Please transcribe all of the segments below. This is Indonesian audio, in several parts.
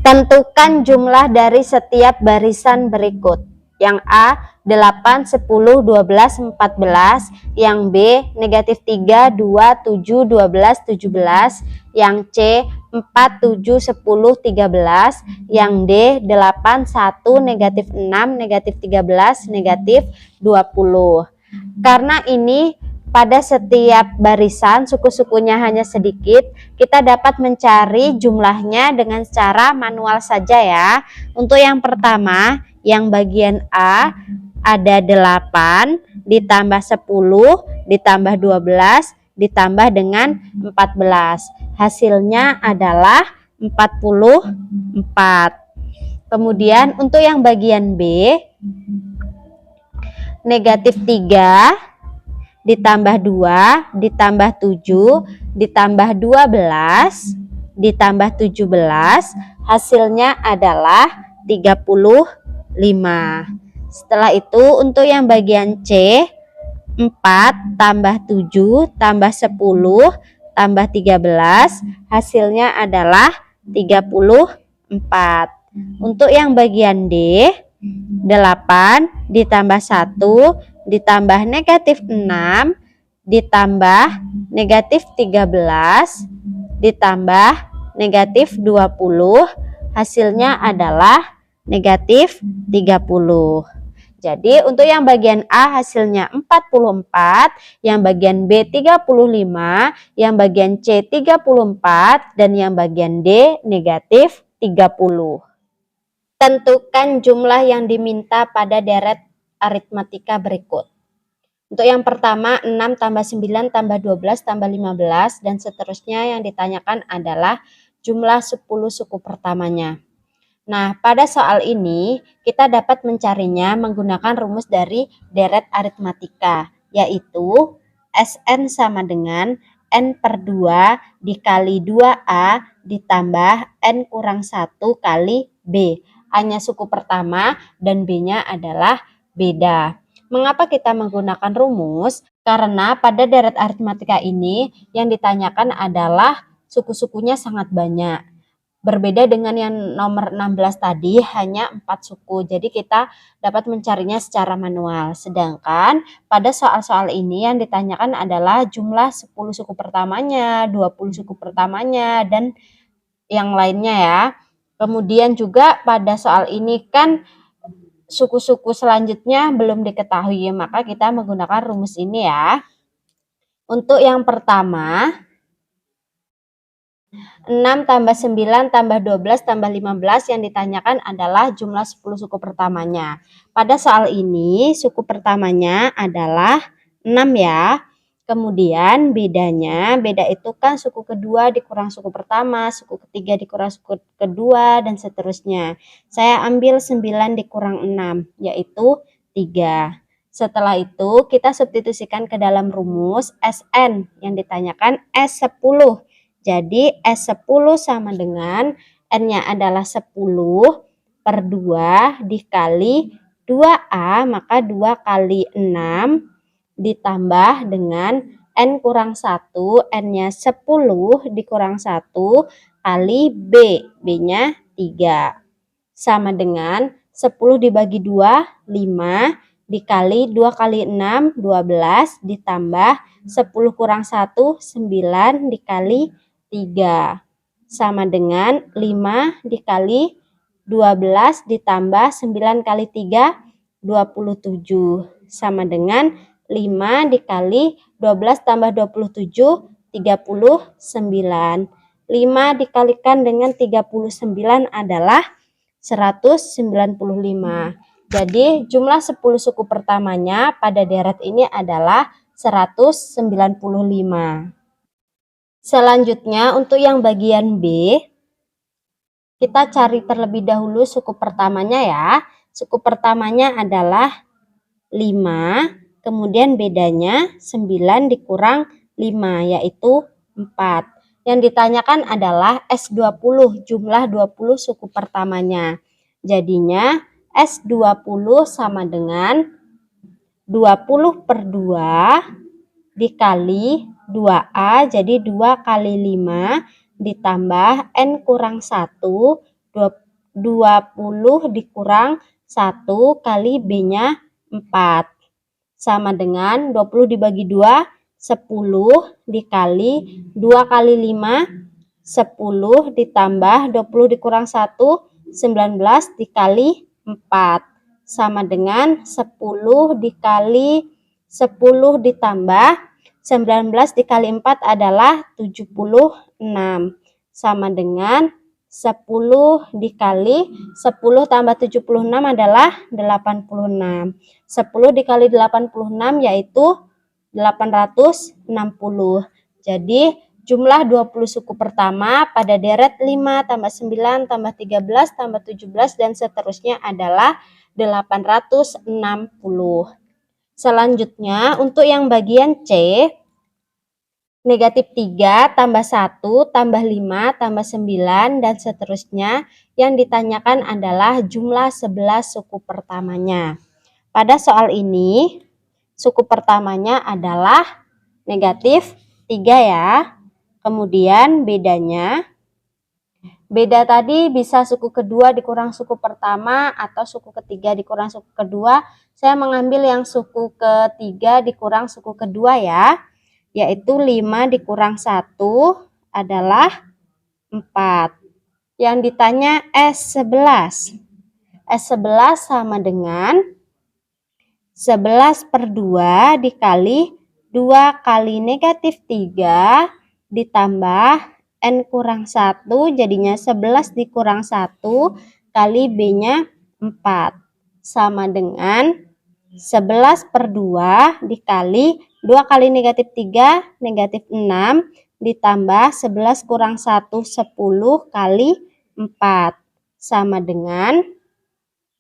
Tentukan jumlah dari setiap barisan berikut. Yang A, 8, 10, 12, 14. Yang B, negatif 3, 2, 7, 12, 17. Yang C, 4, 7, 10, 13. Yang D, 8, 1, negatif 6, negatif 13, negatif 20. Karena ini pada setiap barisan suku-sukunya hanya sedikit, kita dapat mencari jumlahnya dengan cara manual saja ya. Untuk yang pertama, yang bagian A ada 8 ditambah 10 ditambah 12 ditambah dengan 14. Hasilnya adalah 44. Kemudian untuk yang bagian B, negatif 3 ditambah 2 ditambah 7 ditambah 12 ditambah 17, hasilnya adalah 35. Setelah itu untuk yang bagian C, 4 tambah 7 tambah 10 tambah 13, hasilnya adalah 34. Untuk yang bagian D, 8 ditambah 1 ditambah negatif 6 ditambah negatif 13 ditambah negatif 20, hasilnya adalah negatif 30. Jadi untuk yang bagian A hasilnya 44, yang bagian B 35, yang bagian C 34, dan yang bagian D negatif 30. Tentukan jumlah yang diminta pada deret aritmatika berikut. Untuk yang pertama, 6 tambah 9 tambah 12 tambah 15 dan seterusnya, yang ditanyakan adalah jumlah 10 suku pertamanya. Nah, pada soal ini kita dapat mencarinya menggunakan rumus dari deret aritmatika, yaitu Sn sama dengan N per 2 dikali 2A ditambah N kurang 1 kali B. A-nya suku pertama dan B-nya adalah beda. Mengapa kita menggunakan rumus? Karena pada deret aritmatika ini yang ditanyakan adalah suku-sukunya sangat banyak. Berbeda dengan yang nomor 16 tadi, hanya 4 suku. Jadi kita dapat mencarinya secara manual. Sedangkan pada soal-soal ini yang ditanyakan adalah jumlah 10 suku pertamanya, 20 suku pertamanya, dan yang lainnya ya. Kemudian juga pada soal ini kan suku-suku selanjutnya belum diketahui, maka kita menggunakan rumus ini ya. Untuk yang pertama, 6 tambah 9 tambah 12 tambah 15, yang ditanyakan adalah jumlah 10 suku pertamanya. Pada soal ini suku pertamanya adalah 6 ya. Kemudian beda itu kan suku kedua dikurang suku pertama, suku ketiga dikurang suku kedua, dan seterusnya. Saya ambil 9 dikurang 6, yaitu 3. Setelah itu kita substitusikan ke dalam rumus Sn, yang ditanyakan S10. Jadi S10 sama dengan N-nya adalah 10 per 2 dikali 2A, maka 2 kali 6 ditambah dengan N kurang 1, N-nya 10 dikurang 1 kali B, B-nya 3. Sama dengan 10 dibagi 2, 5, dikali 2 kali 6, 12, ditambah 10 kurang 1, 9, dikali 3. Sama dengan 5 dikali 12 ditambah 9 kali 3, 27. Sama dengan 5 dikali 12 tambah 27, 39. 5 dikalikan dengan 39 adalah 195. Jadi jumlah 10 suku pertamanya pada deret ini adalah 195. Selanjutnya untuk yang bagian B, kita cari terlebih dahulu suku pertamanya ya. Suku pertamanya adalah 5. Kemudian bedanya 9 dikurang 5, yaitu 4. Yang ditanyakan adalah S20, jumlah 20 suku pertamanya. Jadinya S20 sama dengan 20 per 2 dikali 2A, jadi 2 kali 5 ditambah N kurang 1 20 dikurang 1 kali B-nya 4. Sama dengan 20 dibagi 2, 10 dikali 2 kali 5, 10 ditambah 20 dikurang 1, 19 dikali 4. Sama dengan 10 dikali 10 ditambah 19 dikali 4 adalah 76. Sama dengan 10 dikali 10 tambah 76 adalah 86. 10 dikali 86 yaitu 860. Jadi jumlah 20 suku pertama pada deret 5 tambah 9 tambah 13 tambah 17 dan seterusnya adalah 860. Selanjutnya untuk yang bagian C, negatif 3 tambah 1 tambah 5 tambah 9 dan seterusnya, yang ditanyakan adalah jumlah 11 suku pertamanya. Pada soal ini suku pertamanya adalah negatif 3 ya. Kemudian bedanya, beda tadi bisa suku kedua dikurang suku pertama atau suku ketiga dikurang suku kedua. Saya mengambil yang suku ketiga dikurang suku kedua ya, yaitu 5 dikurang 1 adalah 4. Yang ditanya S11. S11 sama dengan 11 per 2 dikali 2 kali negatif 3 ditambah N kurang 1 jadinya 11 dikurang 1 kali B-nya 4. Sama dengan 11 per 2 dikali 2 kali negatif 3 negatif 6 ditambah 11 kurang 1 10 kali 4. Sama dengan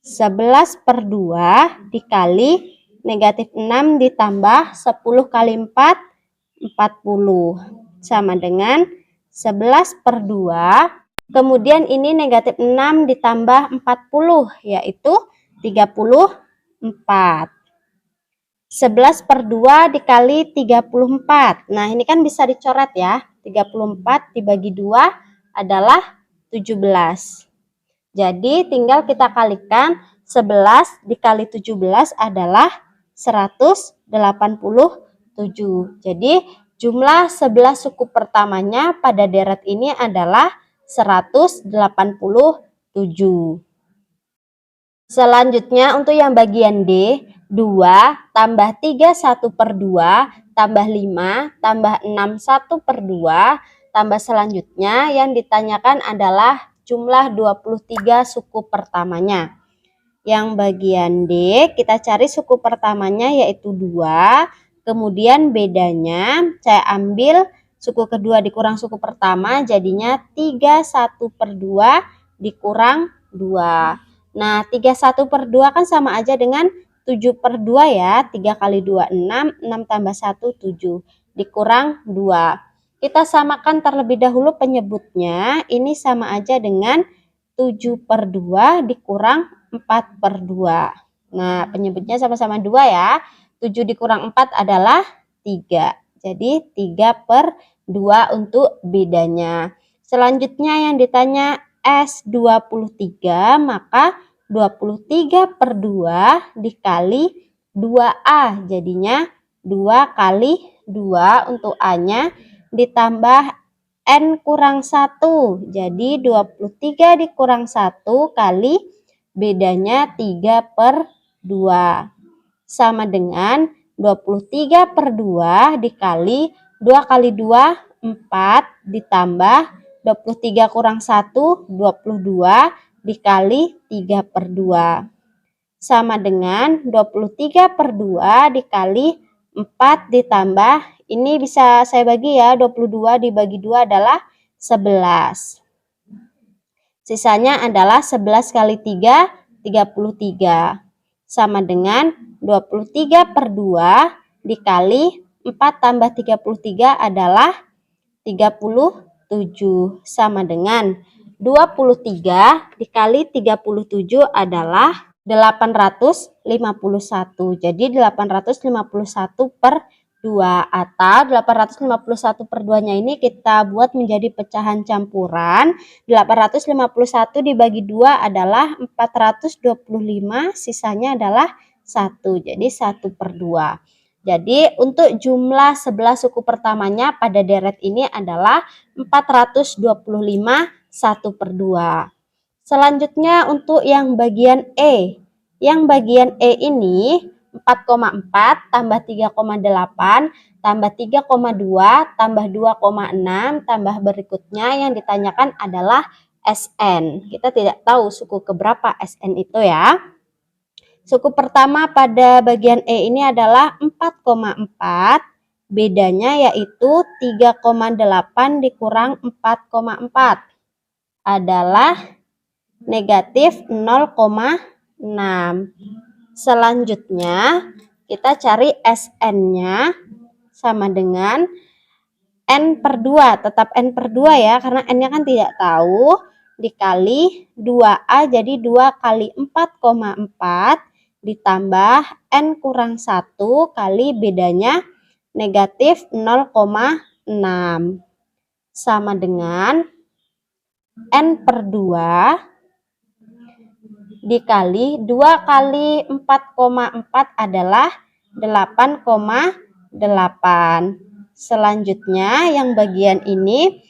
11 per 2 dikali negatif 6 ditambah 10 kali 4 40. Sama dengan 11 per 2. Kemudian ini negatif 6 ditambah 40 yaitu 34. 11 per 2 dikali 34. Nah ini kan bisa dicoret ya. 34 dibagi 2 adalah 17. Jadi tinggal kita kalikan 11 dikali 17 adalah 187. Jadi jumlah 11 suku pertamanya pada deret ini adalah 187. Selanjutnya untuk yang bagian D, 2 tambah 3 1 per 2 tambah 5 tambah 6 1 per 2 tambah selanjutnya yang ditanyakan adalah jumlah 23 suku pertamanya. Yang bagian D kita cari suku pertamanya yaitu 2, kemudian bedanya saya ambil suku kedua dikurang suku pertama jadinya 3 1 per 2 dikurang 2. Nah 31 per 2 kan sama aja dengan 7 per 2 ya. 3 kali 2 6, 6 tambah 1 7 dikurang 2. Kita samakan terlebih dahulu penyebutnya. Ini sama aja dengan 7 per 2 dikurang 4 per 2. Nah penyebutnya sama-sama 2 ya. 7 dikurang 4 adalah 3. Jadi 3 per 2 untuk bedanya. Selanjutnya yang ditanya S23, maka 23 per 2 dikali 2A. Jadinya 2 kali 2 untuk A-nya ditambah N kurang 1. Jadi 23 dikurang 1 kali bedanya 3 per 2. Sama dengan 23 per 2 dikali 2 kali 2 4 ditambah 23 kurang 1 22 dikali 3 per 2. Sama dengan 23 per 2 dikali 4 ditambah, ini bisa saya bagi ya, 22 dibagi 2 adalah 11. Sisanya adalah 11 kali 3, 33. Sama dengan 23 per 2 dikali 4 tambah 33 adalah 37. Sama dengan 23 dikali 37 adalah 851. Jadi 851 per 2 atau 851 per 2-nya ini kita buat menjadi pecahan campuran. 851 dibagi 2 adalah 425, sisanya adalah 1. Jadi 1 per 2. Jadi untuk jumlah 11 suku pertamanya pada deret ini adalah 425 1 per 2. Selanjutnya untuk yang bagian E. Yang bagian E ini 4,4 tambah 3,8 tambah 3,2 tambah 2,6 tambah berikutnya yang ditanyakan adalah SN. Kita tidak tahu suku keberapa SN itu ya. Suku pertama pada bagian E ini adalah 4,4. Bedanya yaitu 3,8 dikurang 4,4 adalah negatif 0,6. Selanjutnya kita cari SN-nya sama dengan N per 2. Tetap N per 2 ya, karena N-nya kan tidak tahu. Dikali 2A, jadi 2 kali 4,4 ditambah N kurang 1 kali bedanya negatif 0,6. Sama dengan N per 2 dikali 2 kali 4,4 adalah 8,8. Selanjutnya yang bagian ini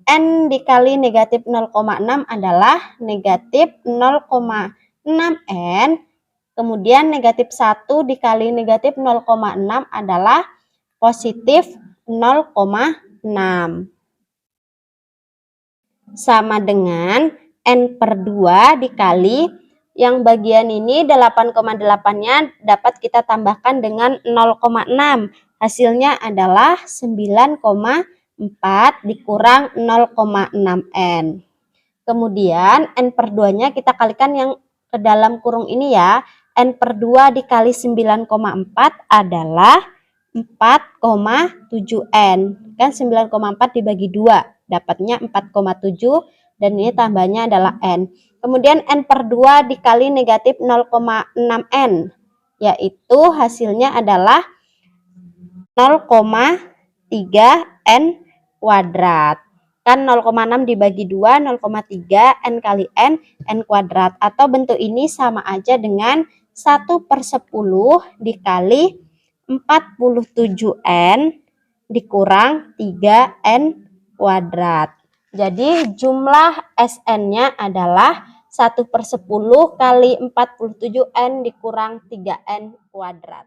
N dikali negatif 0,6 adalah negatif 0,6N. Kemudian negatif 1 dikali negatif 0,6 adalah positif 0,6. Sama dengan N per 2 dikali yang bagian ini 8,8-nya dapat kita tambahkan dengan 0,6. Hasilnya adalah 9,4 dikurang 0,6N. Kemudian N per 2-nya kita kalikan yang ke dalam kurung ini ya. N per 2 dikali 9,4 adalah 4,7N. Kan 9,4 dibagi 2. Dapatnya 4,7 dan ini tambahnya adalah N. Kemudian N per 2 dikali negatif 0,6N, yaitu hasilnya adalah 0,3N kuadrat. Kan 0,6 dibagi 2, 0,3 N kali N kuadrat. Atau bentuk ini sama aja dengan 1/10 dikali 47N dikurang 3N kuadrat. Jadi jumlah SN-nya adalah 1/10 kali 47N dikurang 3N kuadrat.